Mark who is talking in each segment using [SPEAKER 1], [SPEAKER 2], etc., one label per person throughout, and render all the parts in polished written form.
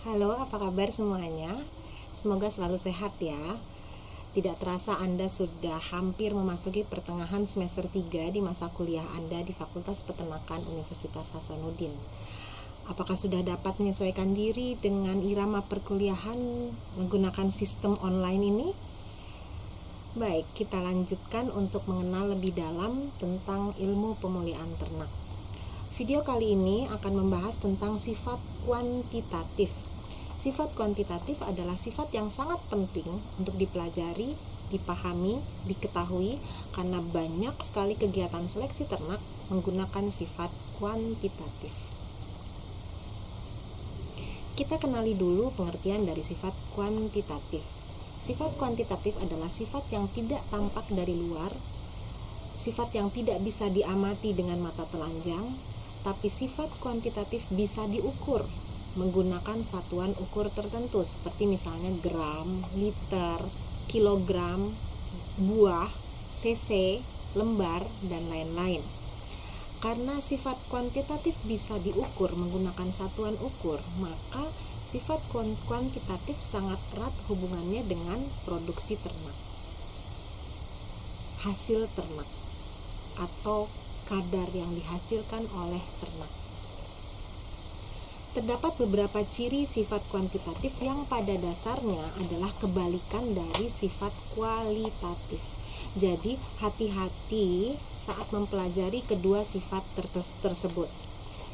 [SPEAKER 1] Halo, apa kabar semuanya? Semoga selalu sehat ya. Tidak terasa Anda sudah hampir memasuki pertengahan semester 3 di masa kuliah Anda di Fakultas Peternakan Universitas Hasanuddin. Apakah sudah dapat menyesuaikan diri dengan irama perkuliahan menggunakan sistem online ini? Baik, kita lanjutkan untuk mengenal lebih dalam tentang ilmu pemulihan ternak. Video kali ini akan membahas tentang sifat kuantitatif. Sifat kuantitatif adalah sifat yang sangat penting untuk dipelajari, dipahami, diketahui karena banyak sekali kegiatan seleksi ternak menggunakan sifat kuantitatif. Kita kenali dulu pengertian dari sifat kuantitatif. Sifat kuantitatif adalah sifat yang tidak tampak dari luar, sifat yang tidak bisa diamati dengan mata telanjang, tapi sifat kuantitatif bisa diukur menggunakan satuan ukur tertentu seperti misalnya gram, liter, kilogram, buah, cc, lembar, dan lain-lain. Karena sifat kuantitatif bisa diukur menggunakan satuan ukur, maka sifat kuantitatif sangat erat hubungannya dengan produksi ternak, hasil ternak, atau kadar yang dihasilkan oleh ternak. Terdapat beberapa ciri sifat kuantitatif yang pada dasarnya adalah kebalikan dari sifat kualitatif. Jadi, hati-hati saat mempelajari kedua sifat tersebut.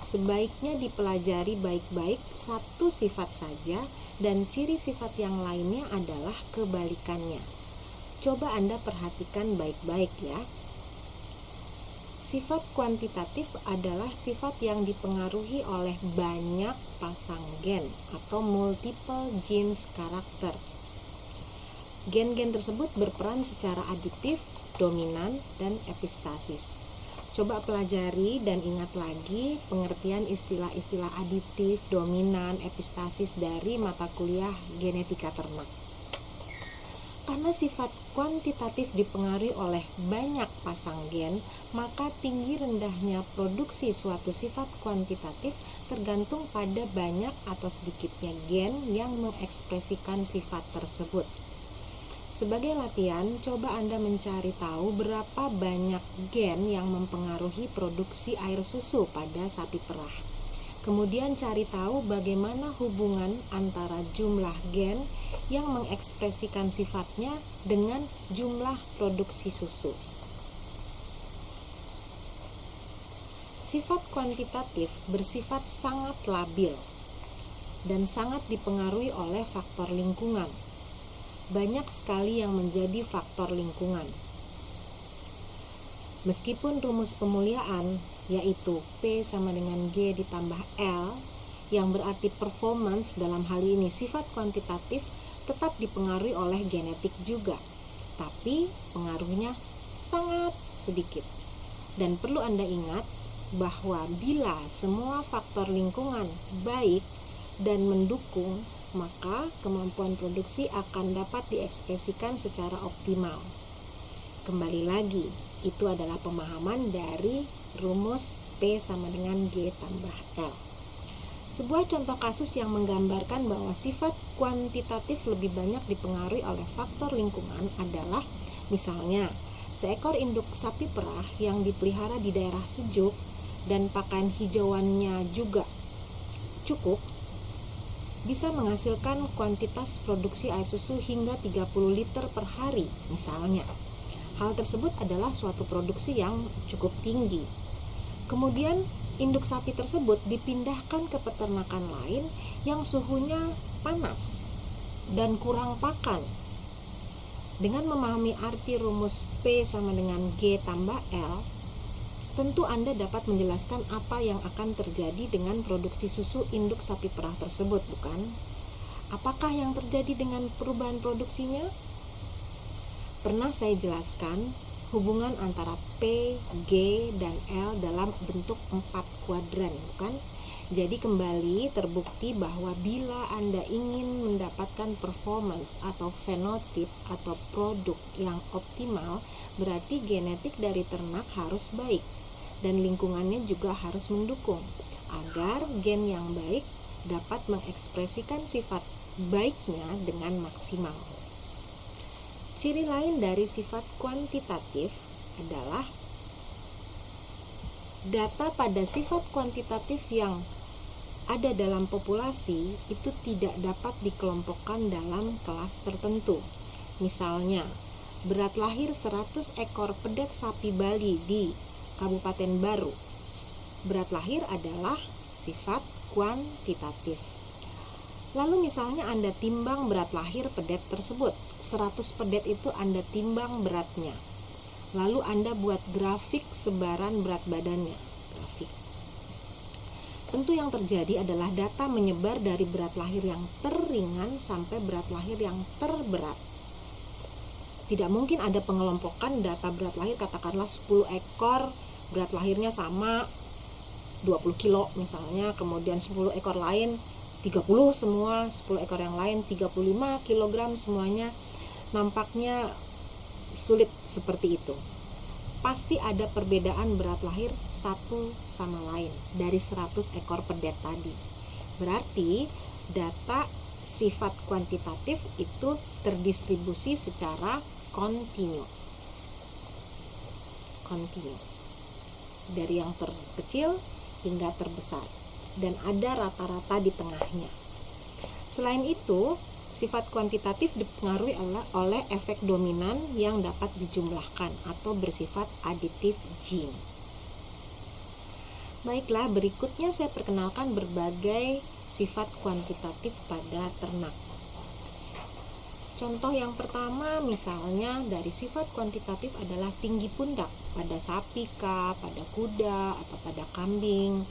[SPEAKER 1] Sebaiknya dipelajari baik-baik satu sifat saja dan ciri sifat yang lainnya adalah kebalikannya. Coba Anda perhatikan baik-baik ya. Sifat kuantitatif adalah sifat yang dipengaruhi oleh banyak pasang gen atau multiple genes karakter. Gen-gen tersebut berperan secara aditif, dominan, dan epistasis. Coba pelajari dan ingat lagi pengertian istilah-istilah aditif, dominan, epistasis dari mata kuliah genetika ternak. Karena sifat kuantitatif dipengaruhi oleh banyak pasang gen, maka tinggi rendahnya produksi suatu sifat kuantitatif tergantung pada banyak atau sedikitnya gen yang mengekspresikan sifat tersebut. Sebagai latihan, coba Anda mencari tahu berapa banyak gen yang mempengaruhi produksi air susu pada sapi perah. Kemudian cari tahu bagaimana hubungan antara jumlah gen yang mengekspresikan sifatnya dengan jumlah produksi susu. Sifat kuantitatif bersifat sangat labil dan sangat dipengaruhi oleh faktor lingkungan. Banyak sekali yang menjadi faktor lingkungan. Meskipun rumus pemuliaan yaitu P sama dengan G ditambah L yang berarti performance dalam hal ini sifat kuantitatif tetap dipengaruhi oleh genetik juga, tapi pengaruhnya sangat sedikit. Dan perlu Anda ingat bahwa bila semua faktor lingkungan baik dan mendukung, maka kemampuan produksi akan dapat diekspresikan secara optimal. Kembali lagi, itu adalah pemahaman dari rumus P sama dengan G tambah L. Sebuah contoh kasus yang menggambarkan bahwa sifat kuantitatif lebih banyak dipengaruhi oleh faktor lingkungan adalah misalnya seekor induk sapi perah yang dipelihara di daerah sejuk dan pakan hijauannya juga cukup bisa menghasilkan kuantitas produksi air susu hingga 30 liter per hari misalnya. Hal tersebut adalah suatu produksi yang cukup tinggi. Kemudian induk sapi tersebut dipindahkan ke peternakan lain yang suhunya panas dan kurang pakan. Dengan memahami arti rumus P sama dengan G tambah L, tentu Anda dapat menjelaskan apa yang akan terjadi dengan produksi susu induk sapi perah tersebut, bukan? Apakah yang terjadi dengan perubahan produksinya? Pernah saya jelaskan hubungan antara P, G, dan L dalam bentuk 4 kuadran, bukan? Jadi kembali terbukti bahwa bila Anda ingin mendapatkan performance atau fenotip atau produk yang optimal, berarti genetik dari ternak harus baik dan lingkungannya juga harus mendukung agar gen yang baik dapat mengekspresikan sifat baiknya dengan maksimal. Ciri lain dari sifat kuantitatif adalah data pada sifat kuantitatif yang ada dalam populasi itu tidak dapat dikelompokkan dalam kelas tertentu. Misalnya, berat lahir 100 ekor pedet sapi Bali di Kabupaten Baru. Berat lahir adalah sifat kuantitatif. Lalu misalnya Anda timbang berat lahir pedet tersebut, 100 pedet itu Anda timbang beratnya. Lalu Anda buat grafik sebaran berat badannya, grafik. Tentu yang terjadi adalah data menyebar dari berat lahir yang terringan sampai berat lahir yang terberat. Tidak mungkin ada pengelompokan data berat lahir, katakanlah 10 ekor berat lahirnya sama 20 kilo misalnya, kemudian 10 ekor lain 30 semua, 10 ekor yang lain 35 kilogram semuanya. Nampaknya sulit seperti itu. Pasti ada perbedaan berat lahir satu sama lain dari 100 ekor pedet tadi. Berarti data sifat kuantitatif itu terdistribusi secara kontinu. Dari yang terkecil hingga terbesar, dan ada rata-rata di tengahnya. Selain itu, sifat kuantitatif dipengaruhi oleh efek dominan yang dapat dijumlahkan atau bersifat aditif Gini. Baiklah, berikutnya saya perkenalkan berbagai sifat kuantitatif pada ternak. Contoh yang pertama misalnya dari sifat kuantitatif adalah tinggi pundak pada sapi kah, pada kuda, atau pada kambing,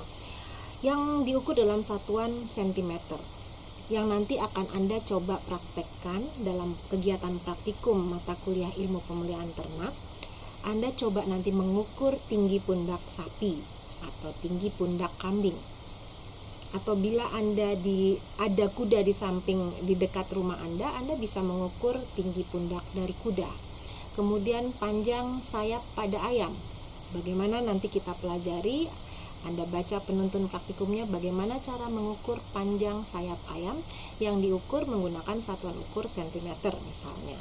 [SPEAKER 1] yang diukur dalam satuan sentimeter, yang nanti akan Anda coba praktekkan dalam kegiatan praktikum mata kuliah ilmu pemeliharaan ternak. Anda coba nanti mengukur tinggi pundak sapi atau tinggi pundak kambing. Atau bila ada kuda di samping di dekat rumah Anda bisa mengukur tinggi pundak dari kuda. Kemudian panjang sayap pada ayam. Bagaimana nanti kita pelajari, Anda baca penuntun praktikumnya bagaimana cara mengukur panjang sayap ayam yang diukur menggunakan satuan ukur sentimeter misalnya.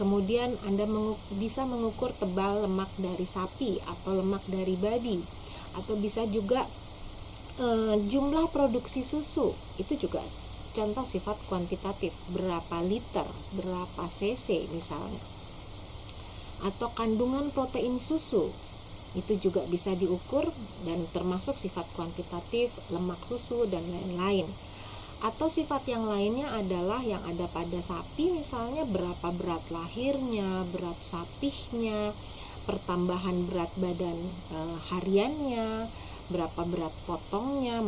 [SPEAKER 1] Kemudian Anda bisa mengukur tebal lemak dari sapi atau lemak dari babi, atau bisa juga jumlah produksi susu. Itu juga contoh sifat kuantitatif, berapa liter, berapa cc misalnya. Atau kandungan protein susu, itu juga bisa diukur dan termasuk sifat kuantitatif, lemak susu dan lain-lain. Atau sifat yang lainnya adalah yang ada pada sapi, misalnya berapa berat lahirnya, berat sapihnya, pertambahan berat badan hariannya, berapa berat potongnya,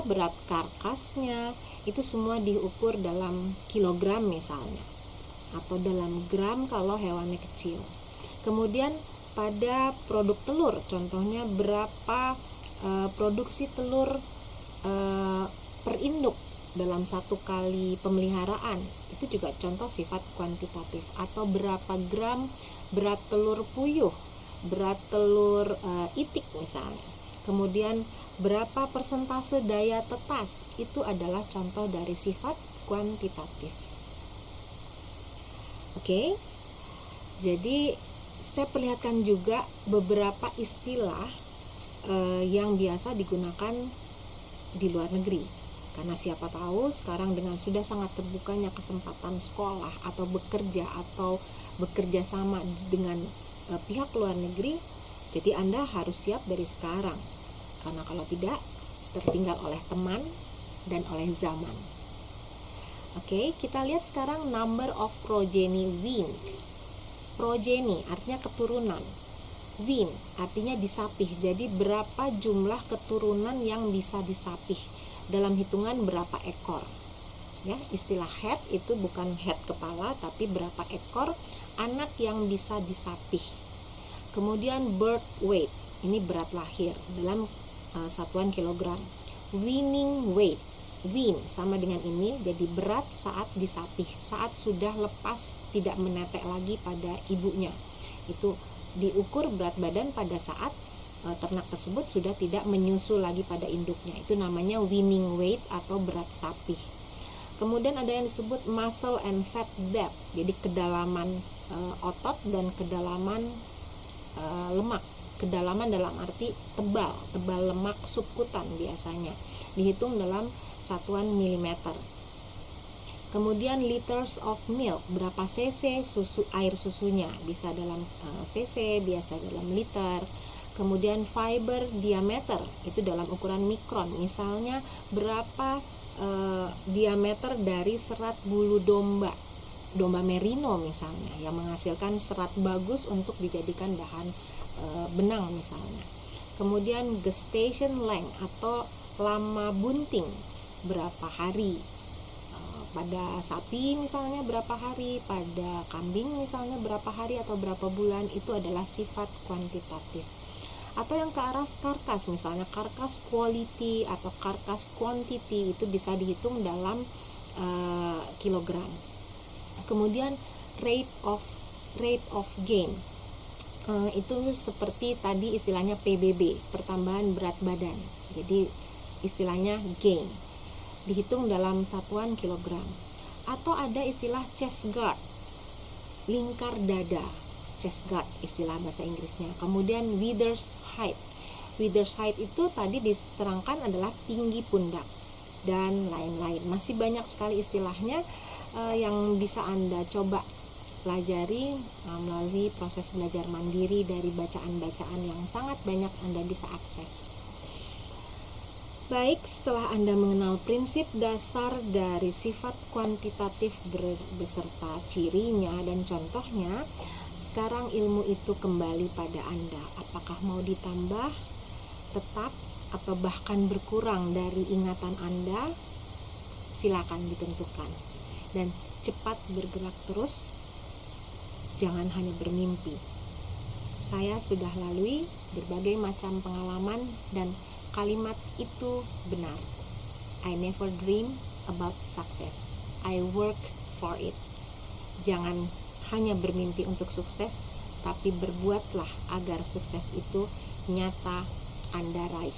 [SPEAKER 1] berat karkasnya. Itu semua diukur dalam kilogram misalnya, atau dalam gram kalau hewannya kecil. Kemudian pada produk telur, contohnya berapa produksi telur per induk dalam satu kali pemeliharaan, itu juga contoh sifat kuantitatif. Atau berapa gram berat telur puyuh, berat telur itik misalnya. Kemudian berapa persentase daya tetas, itu adalah contoh dari sifat kuantitatif. Oke, jadi saya perlihatkan juga beberapa istilah yang biasa digunakan di luar negeri. Karena siapa tahu sekarang dengan sudah sangat terbukanya kesempatan sekolah atau bekerja sama dengan pihak luar negeri, jadi Anda harus siap dari sekarang. Karena kalau tidak, tertinggal oleh teman dan oleh zaman. Oke, kita lihat sekarang number of progeny weaned. Progeny artinya keturunan, wean artinya disapih. Jadi berapa jumlah keturunan yang bisa disapih dalam hitungan berapa ekor. Ya, istilah head itu bukan head kepala, tapi berapa ekor anak yang bisa disapih. Kemudian birth weight, ini berat lahir dalam satuan kilogram. Weaning weight, wean sama dengan ini, jadi berat saat disapih, saat sudah lepas tidak menetek lagi pada ibunya. Itu diukur berat badan pada saat ternak tersebut sudah tidak menyusu lagi pada induknya. Itu namanya weaning weight atau berat sapi. Kemudian ada yang disebut muscle and fat depth, jadi kedalaman otot dan kedalaman lemak. Kedalaman dalam arti tebal lemak subkutan biasanya, dihitung dalam satuan milimeter. Kemudian liters of milk, berapa cc air susunya, bisa dalam cc, biasa dalam liter. Kemudian fiber diameter, itu dalam ukuran mikron, misalnya berapa diameter dari serat bulu domba merino misalnya, yang menghasilkan serat bagus untuk dijadikan bahan benang misalnya. Kemudian gestation length atau lama bunting, berapa hari, pada sapi misalnya berapa hari, pada kambing misalnya berapa hari atau berapa bulan, itu adalah sifat kuantitatif. Atau yang ke arah karkas, misalnya karkas quality atau karkas quantity, itu bisa dihitung dalam kilogram. Kemudian rate of gain, itu seperti tadi istilahnya PBB, pertambahan berat badan. Jadi istilahnya gain, dihitung dalam satuan kilogram. Atau ada istilah chest guard, lingkar dada, chest guard istilah bahasa Inggrisnya. Kemudian withers height itu tadi diterangkan adalah tinggi pundak dan lain-lain. Masih banyak sekali istilahnya yang bisa Anda coba pelajari melalui proses belajar mandiri dari bacaan-bacaan yang sangat banyak Anda bisa akses. Baik, setelah Anda mengenal prinsip dasar dari sifat kuantitatif beserta cirinya dan contohnya, sekarang ilmu itu kembali pada Anda. Apakah mau ditambah, tetap, atau bahkan berkurang dari ingatan Anda? Silakan ditentukan. Dan cepat bergerak terus, jangan hanya bermimpi. Saya sudah lalui berbagai macam pengalaman dan kalimat itu benar. I never dream about success. I work for it. Jangan hanya bermimpi untuk sukses, tapi berbuatlah agar sukses itu nyata Anda raih.